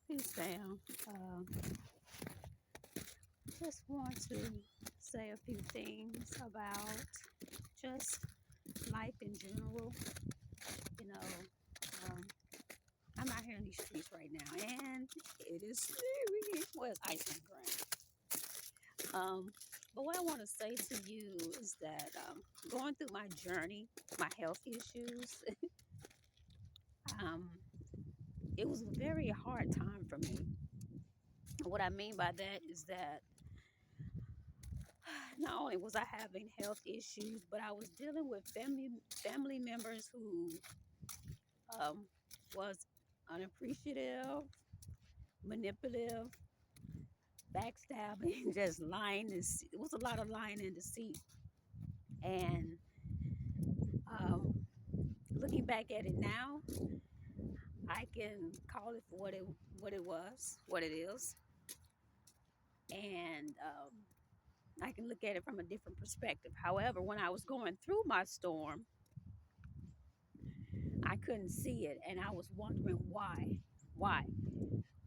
Peace, fam. Just want to say a few things about just life in general. You know, um, I'm out here in these streets right now, and it is scary. Well, it's ice on the ground. But what I want to say to you is that going through my journey, my health issues, um, it was a very hard time for me. What I mean by that is that not only was I having health issues, but I was dealing with family members who um, was unappreciative, manipulative, backstabbing, just lying. It was a lot of lying and deceit. And looking back at it now, I can call it for what it was, what it is, and I can look at it from a different perspective. However, when I was going through my storm, I couldn't see it, and I was wondering why. Why?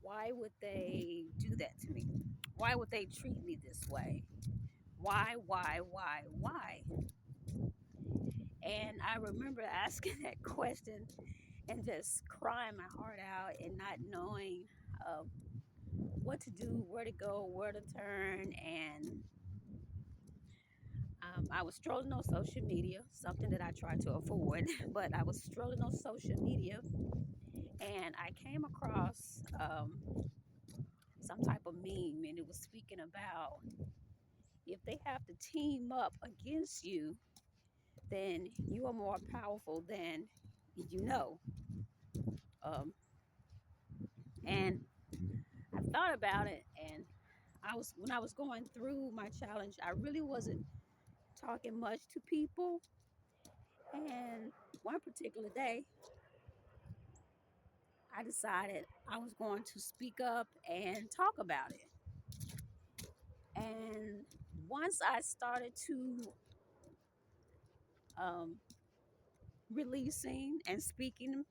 Why would they do that to me? Why would they treat me this way? Why? And I remember asking that question and just crying my heart out and not knowing what to do, where to go, where to turn. And I was strolling on social media, something that I try to avoid, but I was strolling on social media and I came across some type of meme, and it was speaking about if they have to team up against you, then you are more powerful than you know. Um, and I thought about it, and when I was going through my challenge, I really wasn't talking much to people. And one particular day, I decided I was going to speak up and talk about it. And once I started to um, releasing and speaking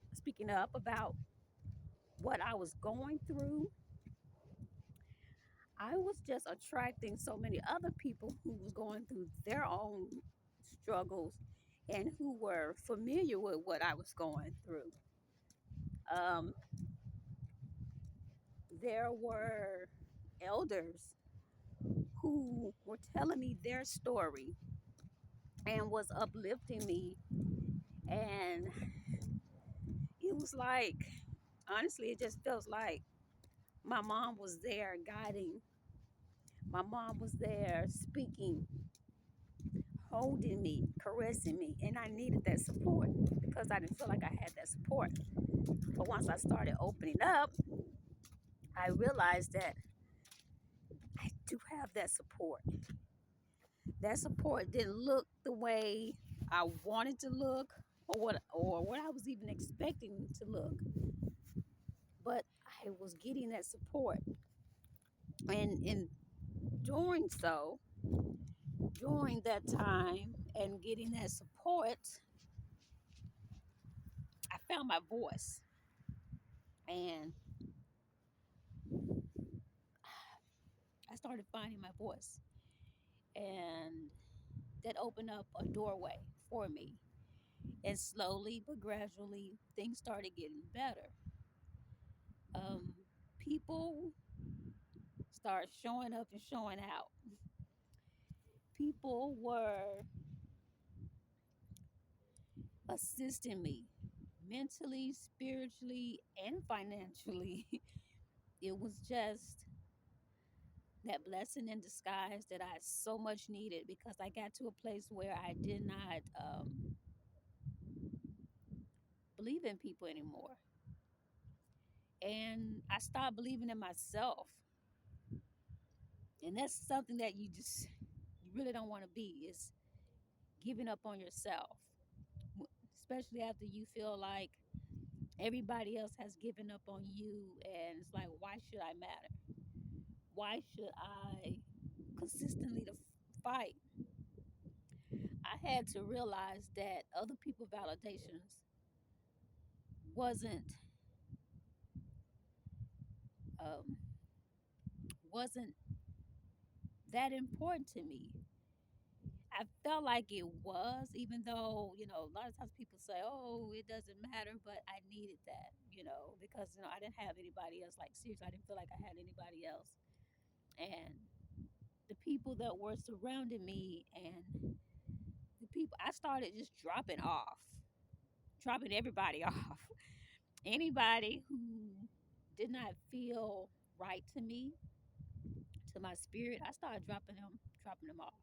up about what I was going through, I was just attracting so many other people who was going through their own struggles and who were familiar with what I was going through. Um, there were elders who were telling me their story and was uplifting me, and it was like, honestly, it just feels like my mom was there guiding. My mom was there speaking, holding me, caressing me, and I needed that support because I didn't feel like I had that support. But once I started opening up, I realized that I do have that support. That support didn't look the way I wanted to look or what I was even expecting to look, but I was getting that support. And in doing so, during that time and getting that support, I found my voice. And I started finding my voice, and that opened up a doorway for me. And slowly but gradually, things started getting better. Um, People started showing up and showing out. People were assisting me mentally, spiritually, and financially. It was just that blessing in disguise that I so much needed because I got to a place where I did not believe in people anymore. And I stopped believing in myself. And that's something that you really don't want to be, is giving up on yourself, especially after you feel like everybody else has given up on you. And it's like, why should I matter? Why should I consistently to fight? I had to realize that other people validations wasn't wasn't that important to me. I felt like it was, even though, a lot of times people say, oh, it doesn't matter, but I needed that, because, I didn't have anybody else. Like, seriously, I didn't feel like I had anybody else. And the people that were surrounding me and the people, I started just dropping everybody off. Anybody who did not feel right to me, to my spirit, I started dropping them off.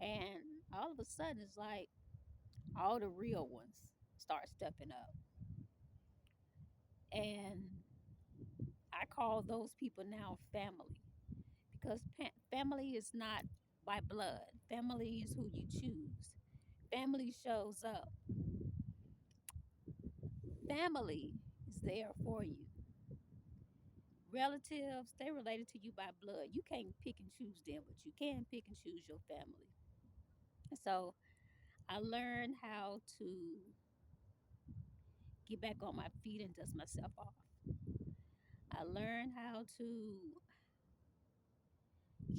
And all of a sudden, it's like all the real ones start stepping up. And I call those people now family because family is not by blood, family is who you choose. Family shows up, family is there for you. Relatives, they related to you by blood. You can't pick and choose them, but you can pick and choose your family. And so I learned how to get back on my feet and dust myself off. I learned how to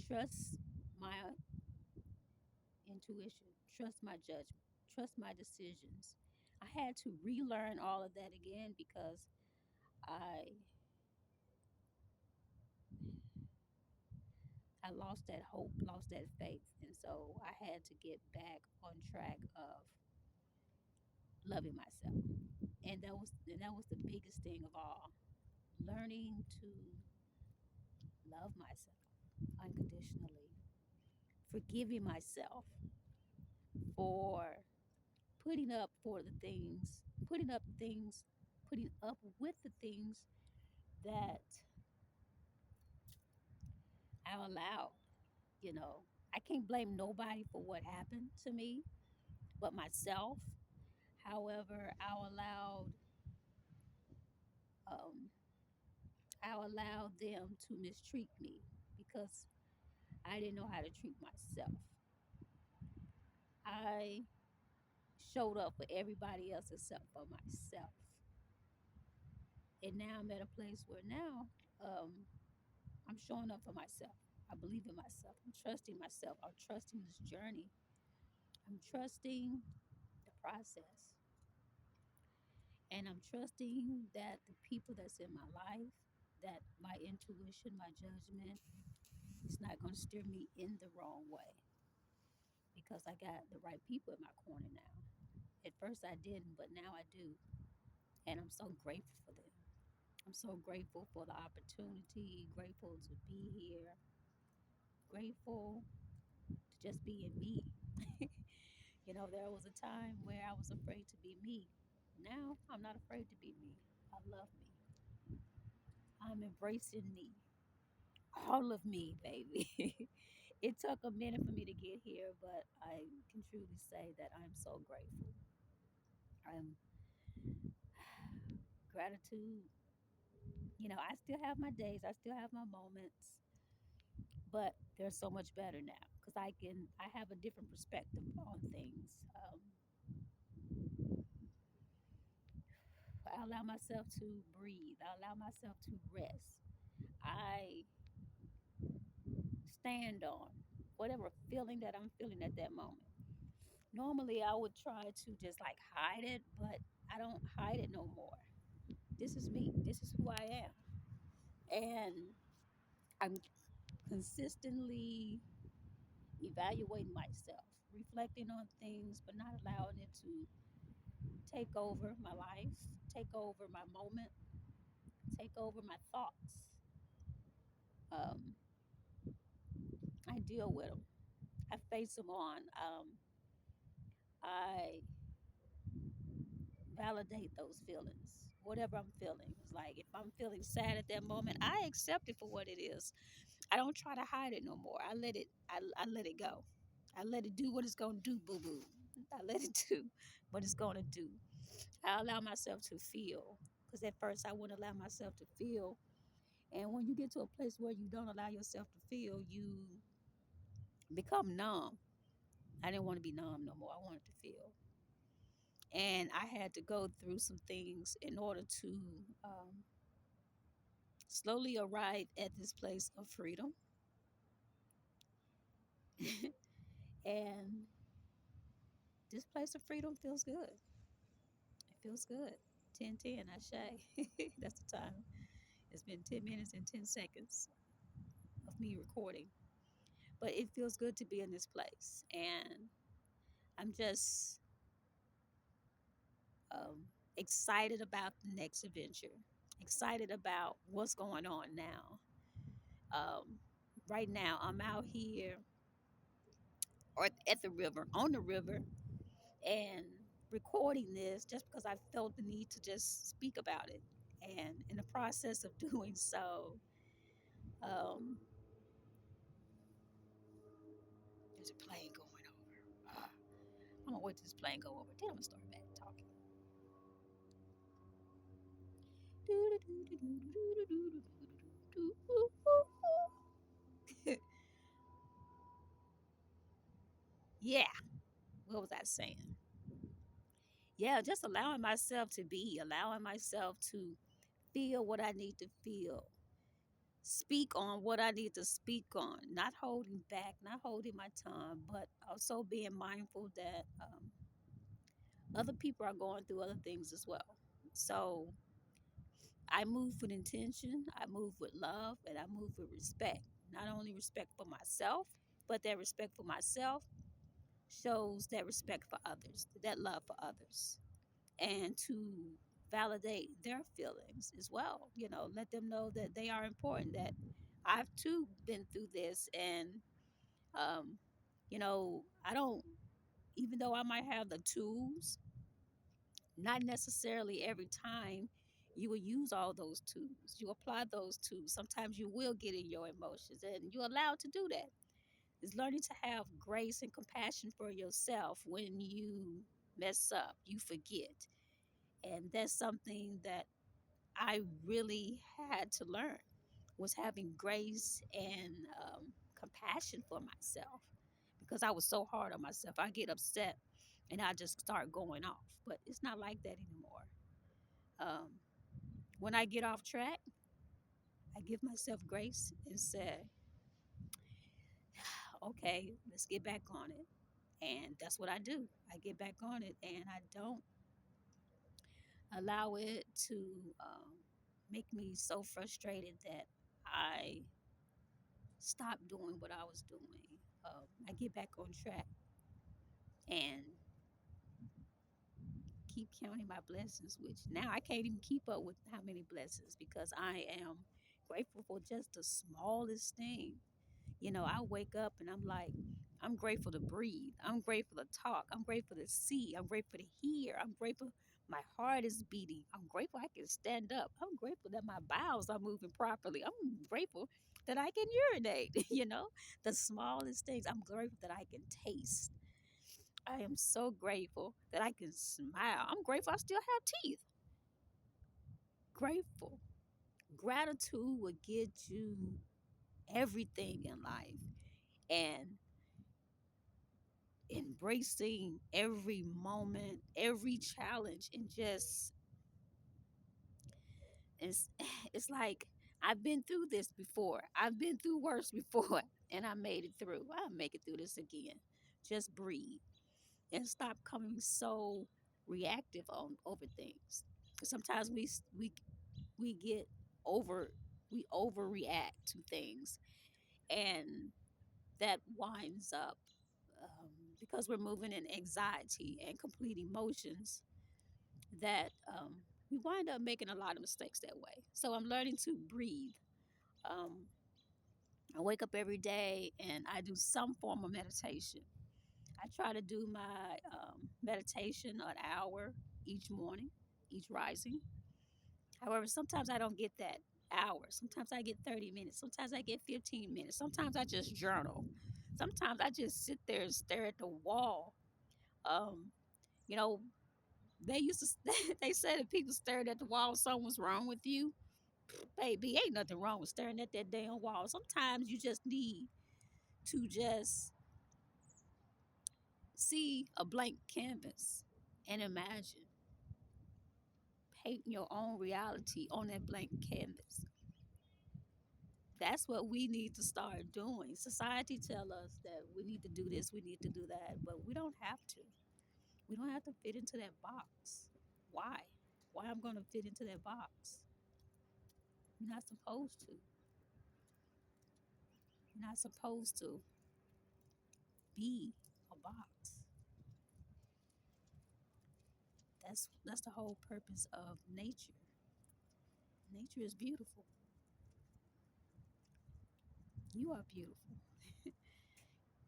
trust my intuition, trust my judgment, trust my decisions. I had to relearn all of that again because I I lost that hope, lost that faith, and so I had to get back on track of loving myself. And that was the biggest thing of all, learning to love myself unconditionally, forgiving myself for putting up things, putting up with the things that I allowed. You know, I can't blame nobody for what happened to me but myself. However, um, I allowed them to mistreat me because I didn't know how to treat myself. I showed up for everybody else except for myself. And now I'm at a place where now um, I'm showing up for myself. I believe in myself. I'm trusting myself. I'm trusting this journey. I'm trusting the process. And I'm trusting that the people that's in my life, that my intuition, my judgment is not going to steer me in the wrong way because I got the right people in my corner now. At first I didn't, but now I do. And I'm so grateful for them. I'm so grateful for the opportunity, grateful to be here, grateful to just be in me. There was a time where I was afraid to be me. Now I'm not afraid to be me. I love me. I'm embracing me. All of me, baby. It took a minute for me to get here, but I can truly say that I'm so grateful. I'm gratitude. I still have my days, I still have my moments, but they're so much better now because I have a different perspective on things. I allow myself to breathe. I allow myself to rest. I stand on whatever feeling that I'm feeling at that moment. Normally, I would try to just like hide it, but I don't hide it no more. This is me. This is who I am. And I'm consistently evaluating myself, reflecting on things, but not allowing it to take over my life, take over my moment, take over my thoughts. Um, I deal with them. I face them on. I validate those feelings, whatever I'm feeling. It's like if I'm feeling sad at that moment, I accept it for what it is. I don't try to hide it no more. I let it go. I let it do what it's gonna do, boo boo. I let it do what it's gonna do. I allow myself to feel. Because at first I wouldn't allow myself to feel. And when you get to a place where you don't allow yourself to feel, you become numb. I didn't want to be numb no more. I wanted to feel. And I had to go through some things in order to slowly arrive at this place of freedom. And this place of freedom feels good. It feels good. 10:10, I say. That's the time. It's been 10 minutes and 10 seconds of me recording. But it feels good to be in this place. And I'm just um, excited about the next adventure, excited about what's going on now. Um, right now, I'm out here or at the river, on the river, and recording this just because I felt the need to just speak about it. And in the process of doing so, um, there's a plane going over. I'm gonna wait till this plane go over. Then I'm gonna start back talking. Yeah, what was I saying? Yeah, just allowing myself to be, allowing myself to feel what I need to feel, speak on what I need to speak on, not holding back, not holding my tongue, but also being mindful that other people are going through other things as well. So I move with intention, I move with love, and I move with respect. Not only respect for myself, but that respect for myself shows that respect for others, that love for others, and to validate their feelings as well. Let them know that they are important, that I've too been through this. And, um, I don't, even though I might have the tools, not necessarily every time you will use all those tools. You apply those tools. Sometimes you will get in your emotions, and you're allowed to do that. It's learning to have grace and compassion for yourself when you mess up, you forget. And that's something that I really had to learn, was having grace and compassion for myself, because I was so hard on myself. I get upset and I just start going off, but it's not like that anymore. Um, when I get off track, I give myself grace and say, okay, let's get back on it. And that's what I do. I get back on it, and I don't allow it to make me so frustrated that I stop doing what I was doing. I get back on track and keep counting my blessings, which now I can't even keep up with how many blessings, because I am grateful for just the smallest thing. I wake up and I'm like, I'm grateful to breathe. I'm grateful to talk. I'm grateful to see. I'm grateful to hear. I'm grateful my heart is beating. I'm grateful I can stand up. I'm grateful that my bowels are moving properly. I'm grateful that I can urinate, the smallest things. I'm grateful that I can taste. I am so grateful that I can smile. I'm grateful I still have teeth. Grateful. Gratitude will get you everything in life. And embracing every moment, every challenge, and just it's it's like I've been through this before. I've been through worse before, and I made it through. I'll make it through this again. Just breathe and stop coming so reactive on over things. 'Cause sometimes we get over we overreact to things, and that winds up because we're moving in anxiety and complete emotions, that we wind up making a lot of mistakes that way. So I'm learning to breathe. Um, I wake up every day and I do some form of meditation. I try to do my meditation an hour each morning, each rising. However, sometimes I don't get that hour. Sometimes I get 30 minutes. Sometimes I get 15 minutes. Sometimes I just journal. Sometimes I just sit there and stare at the wall. Um, you know, they used to, they said if people stared at the wall, something's wrong with you. Baby, ain't nothing wrong with staring at that damn wall. Sometimes you just need to just see a blank canvas and imagine, paint your own reality on that blank canvas. That's what we need to start doing. Society tell us that we need to do this, we need to do that, but we don't have to. We don't have to fit into that box. Why? Why I'm going to fit into that box? You're not supposed to. You're not supposed to be a box. That's the whole purpose of nature. Nature is beautiful. You are beautiful.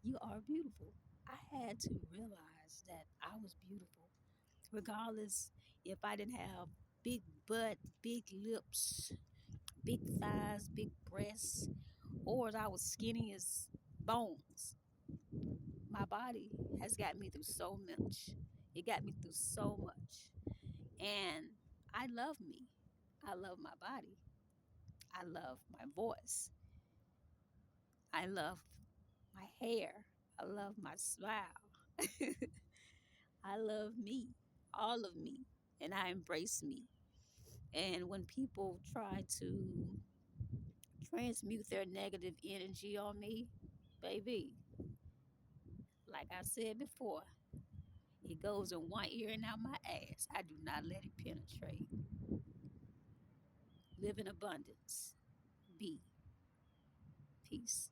You are beautiful. I had to realize that I was beautiful, regardless if I didn't have big butt, big lips, big thighs, big breasts, or as I was skinny as bones. My body has got me through so much. It got me through so much. And I love me. I love my body. I love my voice. I love my hair. I love my smile. I love me, all of me, and I embrace me. And when people try to transmute their negative energy on me, baby, like I said before, it goes in one ear and out my ass. I do not let it penetrate. Live in abundance. Be. Peace.